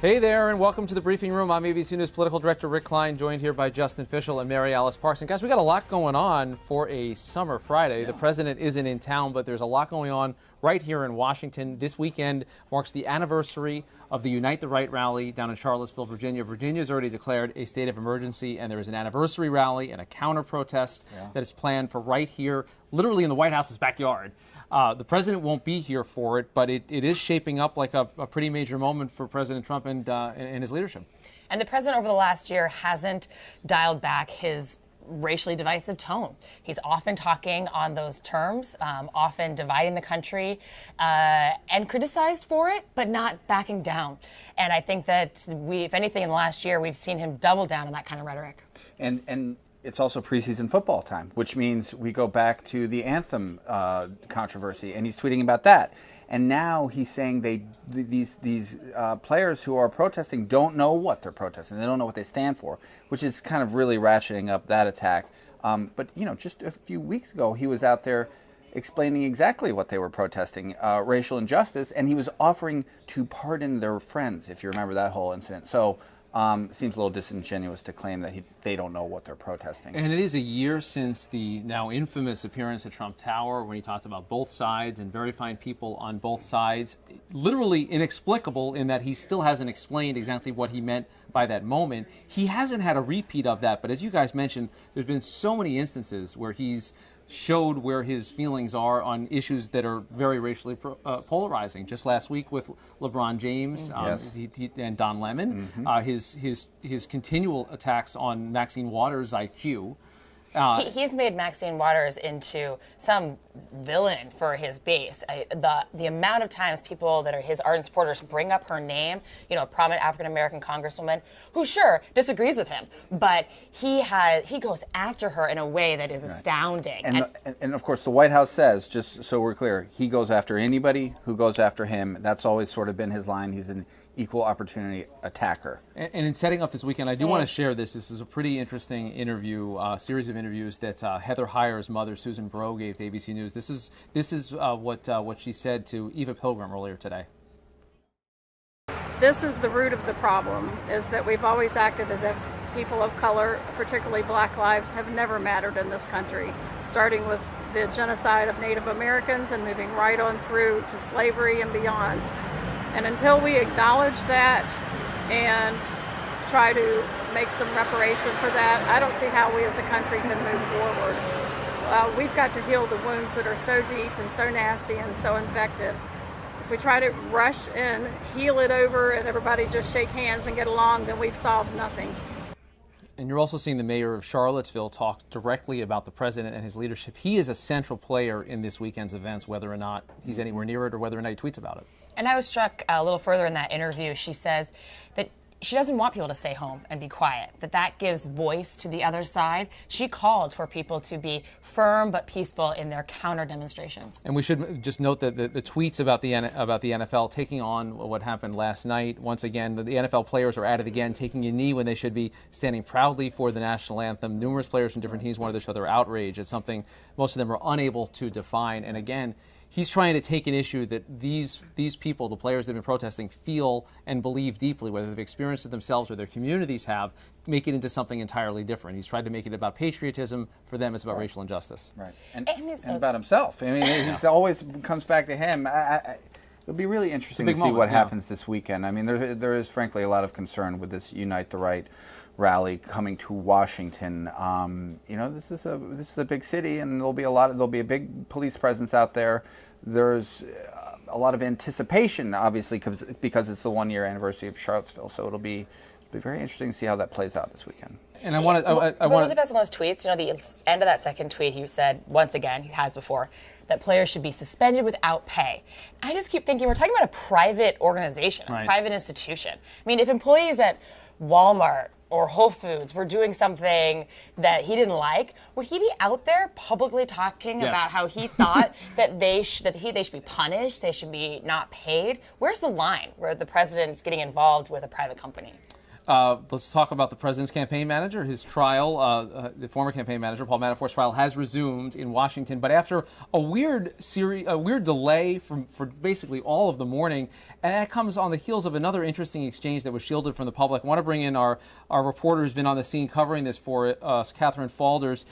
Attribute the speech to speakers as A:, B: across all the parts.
A: Hey there, and welcome to the Briefing Room. I'm ABC News Political Director Rick Klein, joined here by Justin Fischel and Mary Alice Parks. And guys, we got a lot going on for a summer Friday. The president isn't in town, but there's a lot going on right here in Washington. This weekend marks the anniversary of the Unite the Right rally down in Charlottesville, Virginia. Virginia's already declared a state of emergency, and there is an anniversary rally and a counter-protest that is planned for right here, literally in the White House's backyard. The president won't be here for it, but it is shaping up like a pretty major moment for President Trump and his leadership.
B: And the president over the last year hasn't dialed back his racially divisive tone. He's often talking on those terms, often dividing the country, and criticized for it, but not backing down. And I think that if anything, in the last year, we've seen him double down on that kind of rhetoric.
C: And it's also preseason football time, which means we go back to the anthem controversy, and he's tweeting about that. And now he's saying these players who are protesting don't know what they're protesting. They don't know what they stand for, which is kind of really ratcheting up that attack. But, you know, just a few weeks ago, he was out there explaining exactly what they were protesting, racial injustice, and he was offering to pardon their friends, if you remember that whole incident. So it seems a little disingenuous to claim that they don't know what they're protesting.
A: And it is a year since the now infamous appearance at Trump Tower when he talked about both sides and very fine people on both sides. Literally inexplicable in that he still hasn't explained exactly what he meant by that moment. He hasn't had a repeat of that, but as you guys mentioned, there's been so many instances where he's showed where his feelings are on issues that are very racially polarizing. Just last week with LeBron James and Don Lemon, his continual attacks on Maxine Waters' IQ.
B: He's made Maxine Waters into some villain for his base. The amount of times people that are his ardent supporters bring up her name, you know, a prominent African-American congresswoman who, sure, disagrees with him, but he goes after her in a way that is astounding.
C: And of course, the White House says, just so we're clear, he goes after anybody who goes after him. That's always sort of been his line. He's an equal opportunity attacker.
A: And in setting up this weekend, I do want to share this. This is a pretty interesting interview, series of interviews that Heather Heyer's mother, Susan Breaux, gave to ABC News. This is what she said to Eva Pilgrim earlier today.
D: This is the root of the problem, is that we've always acted as if people of color, particularly black lives, have never mattered in this country, starting with the genocide of Native Americans and moving right on through to slavery and beyond. And until we acknowledge that and try to make some reparation for that, I don't see how we as a country can move forward. We've got to heal the wounds that are so deep and so nasty and so infected. If we try to rush and heal it over and everybody just shake hands and get along, then we've solved nothing.
A: And you're also seeing the mayor of Charlottesville talk directly about the president and his leadership. He is a central player in this weekend's events, whether or not he's anywhere near it or whether or not he tweets about it.
B: And I was struck a little further in that interview. She says that she doesn't want people to stay home and be quiet, that gives voice to the other side. She called for people to be firm but peaceful in their counter demonstrations.
A: And we should just note that the tweets about the NFL taking on what happened last night. Once again, the NFL players are at it again, taking a knee when they should be standing proudly for the national anthem. Numerous players from different teams wanted to show their outrage. It's something most of them are unable to define. And again, he's trying to take an issue that these people, the players that have been protesting, feel and believe deeply, whether they've experienced it themselves or their communities have, make it into something entirely different. He's tried to make it about patriotism. For them, it's about racial injustice.
C: Right. And about himself. I mean, he always comes back to him. It'll be really interesting to see what happens this weekend. I mean, there is, frankly, a lot of concern with this Unite the Right rally coming to Washington. You know, this is a big city, and there'll be a big police presence out there. There's a lot of anticipation, obviously, because it's the 1-year anniversary of Charlottesville. So it'll be very interesting to see how that plays out this weekend.
A: And I want to.
B: One of the best on those tweets, you know, the end of that second tweet, he said once again, he has before, that players should be suspended without pay. I just keep thinking we're talking about a private organization, a private institution. I mean, if employees at Walmart or Whole Foods were doing something that he didn't like, would he be out there publicly talking about how he thought that they should be punished, they should be not paid? Where's the line where the president's getting involved with a private company?
A: Let's talk about the president's campaign manager. His trial, the former campaign manager, Paul Manafort's trial, has resumed in Washington. But after a weird delay for basically all of the morning, and that comes on the heels of another interesting exchange that was shielded from the public. I want to bring in our reporter who's been on the scene covering this for us, Catherine Falders.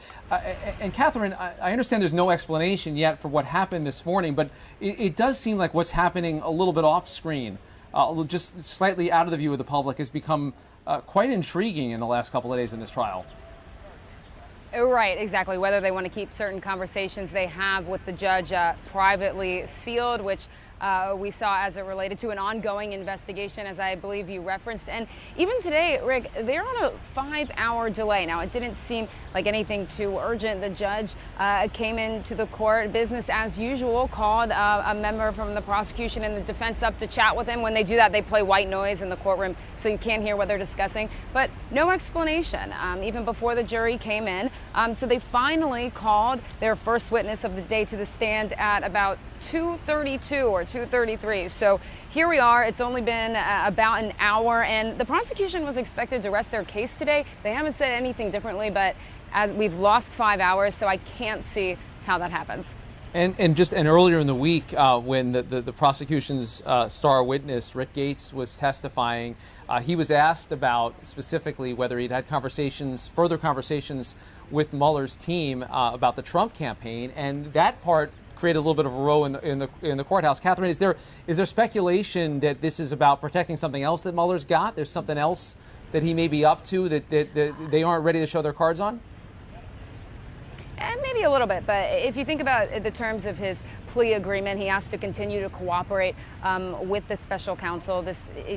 A: And Catherine, I understand there's no explanation yet for what happened this morning, but it does seem like what's happening a little bit off screen, just slightly out of the view of the public, has become quite intriguing in the last couple of days in this trial.
E: Right, exactly. Whether they want to keep certain conversations they have with the judge privately sealed, which we saw as it related to an ongoing investigation, as I believe you referenced. And even today, Rick, they're on a 5-hour delay. Now, it didn't seem like anything too urgent. The judge came into the court, business as usual, called a member from the prosecution and the defense up to chat with him. When they do that, they play white noise in the courtroom, so you can't hear what they're discussing. But no explanation, even before the jury came in. So they finally called their first witness of the day to the stand at about 2:32 or 2:33. So here we are. It's only been about an hour, and the prosecution was expected to rest their case today. They haven't said anything differently, but as we've lost 5 hours, so I can't see how that happens.
A: And earlier in the week, when the prosecution's star witness, Rick Gates, was testifying, he was asked about specifically whether he'd had further conversations with Mueller's team about the Trump campaign, and that part created a little bit of a row in the courthouse. Catherine, is there speculation that this is about protecting something else that Mueller's got? There's something else that he may be up to that they aren't ready to show their cards on?
E: Maybe a little bit, but if you think about the terms of his plea agreement, he has to continue to cooperate with the special counsel,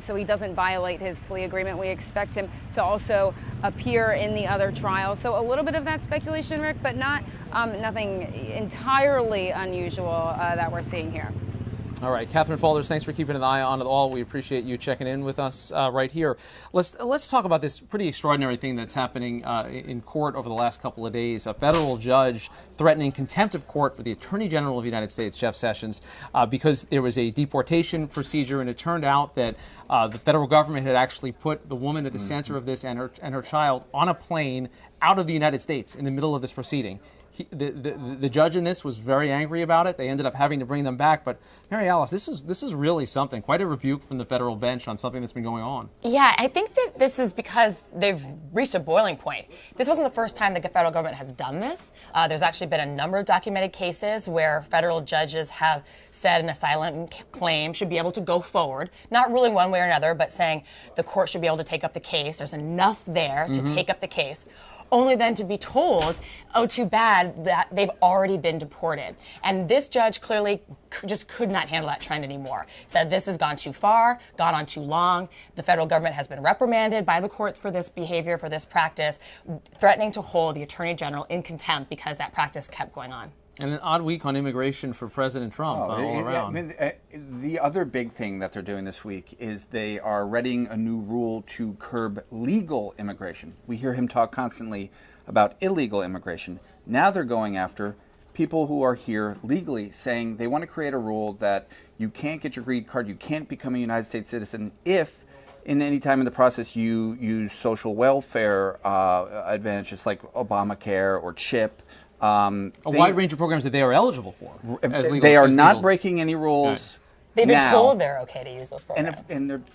E: so he doesn't violate his plea agreement. We expect him to also appear in the other trial. So a little bit of that speculation, Rick, but nothing entirely unusual that we're seeing here.
A: All right, Catherine Falders, thanks for keeping an eye on it all. We appreciate you checking in with us right here. Let's talk about this pretty extraordinary thing that's happening in court over the last couple of days. A federal judge threatening contempt of court for the Attorney General of the United States, Jeff Sessions, because there was a deportation procedure, and it turned out that the federal government had actually put the woman at the center of this and her child on a plane out of the United States in the middle of this proceeding. The judge in this was very angry about it. They ended up having to bring them back. But Mary Alice, this is really something. Quite a rebuke from the federal bench on something that's been going on.
B: Yeah, I think that this is because they've reached a boiling point. This wasn't the first time the federal government has done this. There's actually been a number of documented cases where federal judges have said an asylum claim should be able to go forward, not ruling one way or another, but saying the court should be able to take up the case. There's enough there to take up the case, only then to be told, oh, too bad that they've already been deported. And this judge clearly just could not handle that trend anymore. Said this has gone too far, gone on too long. The federal government has been reprimanded by the courts for this behavior, for this practice, threatening to hold the Attorney General in contempt because that practice kept going on.
A: And an odd week on immigration for President Trump all around.
C: I mean, the other big thing that they're doing this week is they are readying a new rule to curb legal immigration. We hear him talk constantly about illegal immigration. Now they're going after people who are here legally, saying they want to create a rule that you can't get your green card, you can't become a United States citizen if in any time in the process you use social welfare advantages like Obamacare or CHIP.
A: A wide range of programs that they are eligible for.
C: They are not breaking any rules.
A: Right.
B: They've been told they're okay to use those programs.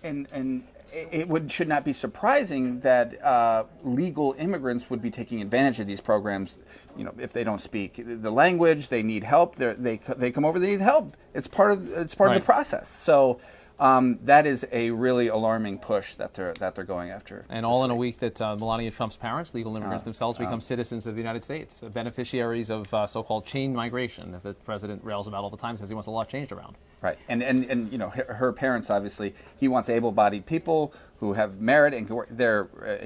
C: And it should not be surprising that legal immigrants would be taking advantage of these programs. You know, if they don't speak the language, they need help. They come over, they need help. It's part of the process. So. That is a really alarming push that they're going after.
A: And all in a week that Melania Trump's parents, legal immigrants themselves, become citizens of the United States, beneficiaries of so-called chain migration that the president rails about all the time, says he wants a law changed around.
C: Right, and you know, her parents, obviously, he wants able-bodied people who have merit and can work.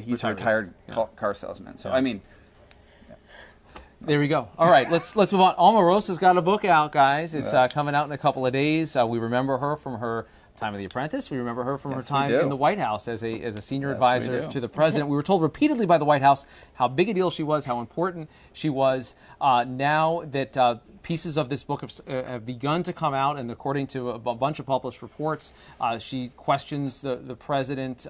C: He's a retired car salesman. So I mean.
A: There we go. All right, let's move on. Omarosa's got a book out, guys. It's coming out in a couple of days. We remember her from her time of The Apprentice. We remember her from her
C: Yes, we
A: time
C: do.
A: in the White House as a senior
C: Yes,
A: advisor
C: we do.
A: to the president. We were told repeatedly by the White House how big a deal she was, how important she was. Now that pieces of this book have begun to come out, and according to a bunch of published reports, she questions the president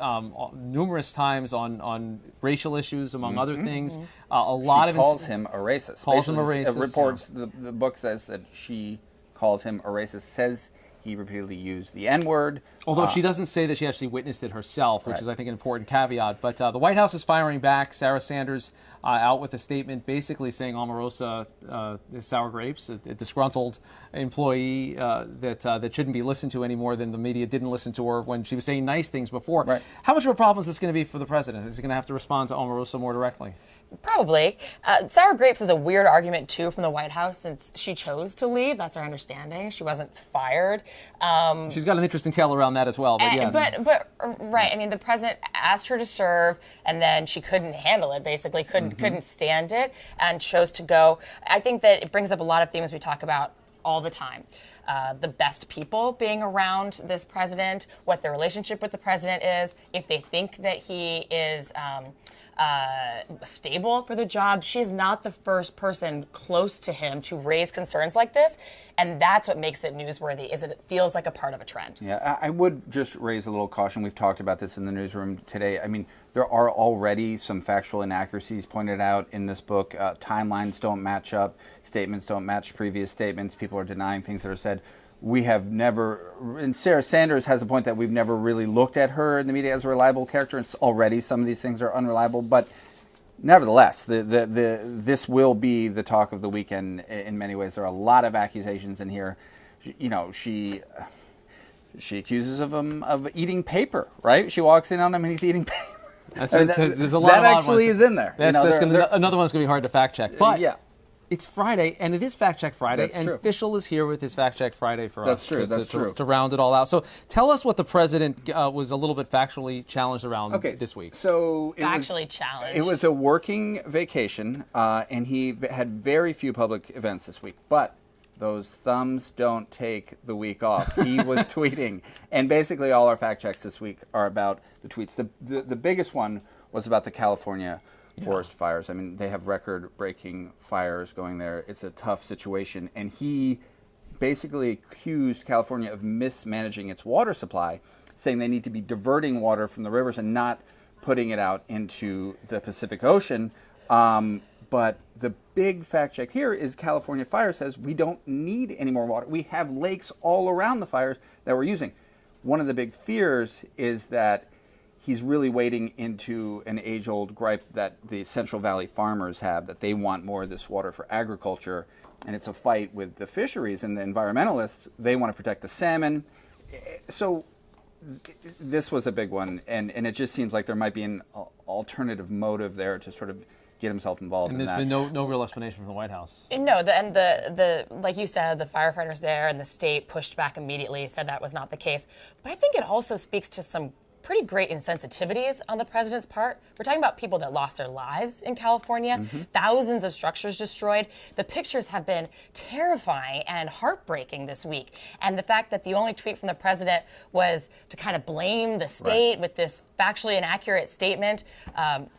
A: numerous times on racial issues, among other things. A lot of
C: calls him a racist.
A: Calls him a
C: Basically,
A: racist.
C: Reports the book says that she calls him a racist. Says he repeatedly used the N-word.
A: Although she doesn't say that she actually witnessed it herself, which
C: Right.
A: is, I think, an important caveat. But the White House is firing back. Sarah Sanders out with a statement basically saying Omarosa is sour grapes, a disgruntled employee that shouldn't be listened to any more than the media didn't listen to her when she was saying nice things before.
C: Right.
A: How much of a problem is this going to be for the president? Is he going to have to respond to Omarosa more directly?
B: Probably. Sour grapes is a weird argument, too, from the White House since she chose to leave. That's our understanding. She wasn't fired.
A: She's got an interesting tale around that as well, but yes.
B: But right. I mean, the president asked her to serve, and then she couldn't handle it, basically, couldn't stand it, and chose to go. I think that it brings up a lot of themes we talk about all the time. The best people being around this president, what their relationship with the president is, if they think that he is stable for the job. She is not the first person close to him to raise concerns like this, and that's what makes it newsworthy, is it feels like a part of a trend.
C: Yeah, I would just raise a little caution. We've talked about this in the newsroom today. I mean, there are already some factual inaccuracies pointed out in this book. Timelines don't match up. Statements don't match previous statements. People are denying things that are said. We have never, and Sarah Sanders has a point that we've never really looked at her in the media as a reliable character. And already some of these things are unreliable, but nevertheless, this will be the talk of the weekend in many ways. There are a lot of accusations in here. You know, she accuses him of eating paper, right? She walks in on him and he's eating paper.
A: There's a lot
C: that
A: of odd
C: actually
A: ones.
C: is in there.
A: Another one's going to be hard to fact check. But
C: yeah.
A: It's Friday, and it is Fact Check Friday,
C: That's
A: and
C: true.
A: Fischel is here with his Fact Check Friday for
C: That's
A: us
C: true, that's true.
A: to round it all out. So tell us what the president was a little bit factually challenged around this week.
C: So
B: Challenged.
C: It was a working vacation, and he had very few public events this week. But those thumbs don't take the week off. He was tweeting, and basically all our fact checks this week are about the tweets. The biggest one was about the California forest fires. I mean, they have record-breaking fires going there. It's a tough situation, and he basically accused California of mismanaging its water supply, saying they need to be diverting water from the rivers and not putting it out into the Pacific Ocean. But the big fact check here is California Fire says we don't need any more water. We have lakes all around the fires that we're using. One of the big fears is that he's really wading into an age-old gripe that the Central Valley farmers have, that they want more of this water for agriculture, and it's a fight with the fisheries and the environmentalists. They want to protect the salmon. So this was a big one, and it just seems like there might be an alternative motive there to sort of get himself involved in that.
A: And there's been no real explanation from the White House.
B: No, the like you said, the firefighters there and the state pushed back immediately, said that was not the case. But I think it also speaks to some pretty great insensitivities on the president's part. We're talking about people that lost their lives in California, thousands of structures destroyed. The pictures have been terrifying and heartbreaking this week. And the fact that the only tweet from the president was to kind of blame the state with this factually inaccurate statement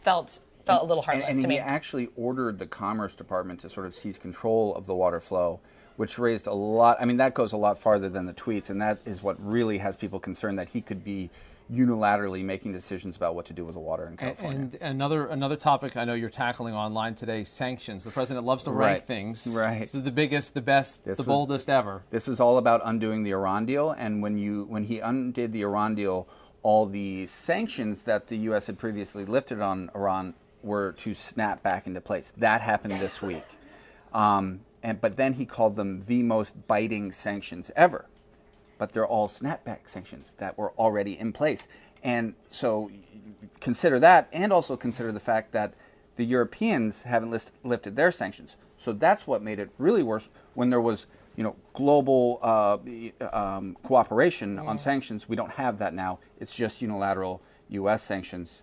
B: felt a little heartless to me.
C: And he actually ordered the Commerce Department to sort of seize control of the water flow, which raised a lot. I mean, that goes a lot farther than the tweets, and that is what really has people concerned, that he could be unilaterally making decisions about what to do with the water in California.
A: And another topic I know you're tackling online today, sanctions. The president loves to rank things.
C: Right.
A: This is the biggest, the best, the boldest ever.
C: This is all about undoing the Iran deal, and when he undid the Iran deal, all the sanctions that the U.S. had previously lifted on Iran were to snap back into place. That happened this week. But then he called them the most biting sanctions ever. But they're all snapback sanctions that were already in place. And so consider that, and also consider the fact that the Europeans haven't lifted their sanctions. So that's what made it really worse when there was, global cooperation on sanctions. We don't have that now. It's just unilateral U.S. sanctions.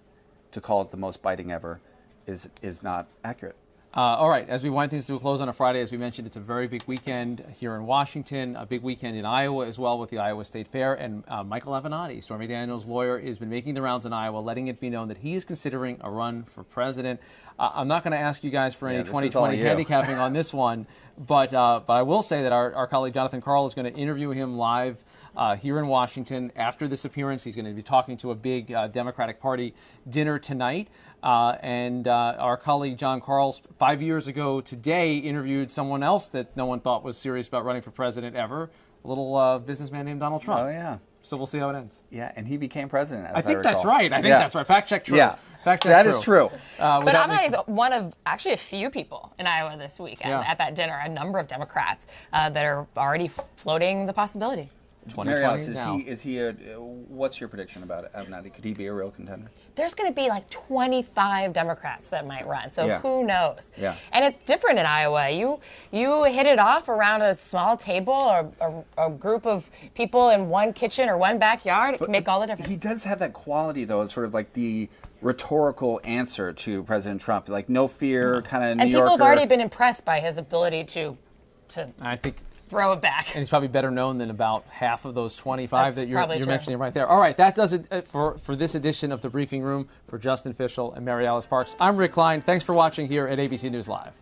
C: To call it the most biting ever is not accurate.
A: All right, as we wind things to a close on a Friday, as we mentioned, it's a very big weekend here in Washington, a big weekend in Iowa as well with the Iowa State Fair. And Michael Avenatti, Stormy Daniels' lawyer, has been making the rounds in Iowa, letting it be known that he is considering a run for president. I'm not going to ask you guys for any 2020 handicapping on this one, but I will say that our colleague Jonathan Karl is going to interview him live here in Washington after this appearance. He's going to be talking to a big Democratic Party dinner tonight. And our colleague John Karls, 5 years ago today, interviewed someone else that no one thought was serious about running for president ever, a little businessman named Donald Trump.
C: Oh, yeah.
A: So we'll see how it ends.
C: Yeah, and he became president, as
A: I think
C: recall.
A: that's right. I think that's right. Fact check true.
C: Yeah,
A: fact check
C: that
A: true.
C: is true.
B: But Avenatti is one of actually a few people in Iowa this weekend at that dinner, a number of Democrats that are already floating the possibility.
A: 2020 now.
C: Is he what's your prediction about it, Avenatti? Could he be a real contender?
B: There's going to be like 25 Democrats that might run, so who knows?
C: Yeah.
B: And it's different in Iowa. You hit it off around a small table or a group of people in one kitchen or one backyard. It can make all the difference.
C: He does have that quality, though. It's sort of like the rhetorical answer to President Trump, like no fear, kind of New Yorker.
B: And people have already been impressed by his ability to
A: I think
B: throw it back.
A: And he's probably better known than about half of those 25
B: That's
A: that you're
B: true.
A: mentioning right there. All right, that does it for this edition of The Briefing Room. For Justin Fishel and Mary Alice Parks, I'm Rick Klein. Thanks for watching here at ABC News Live.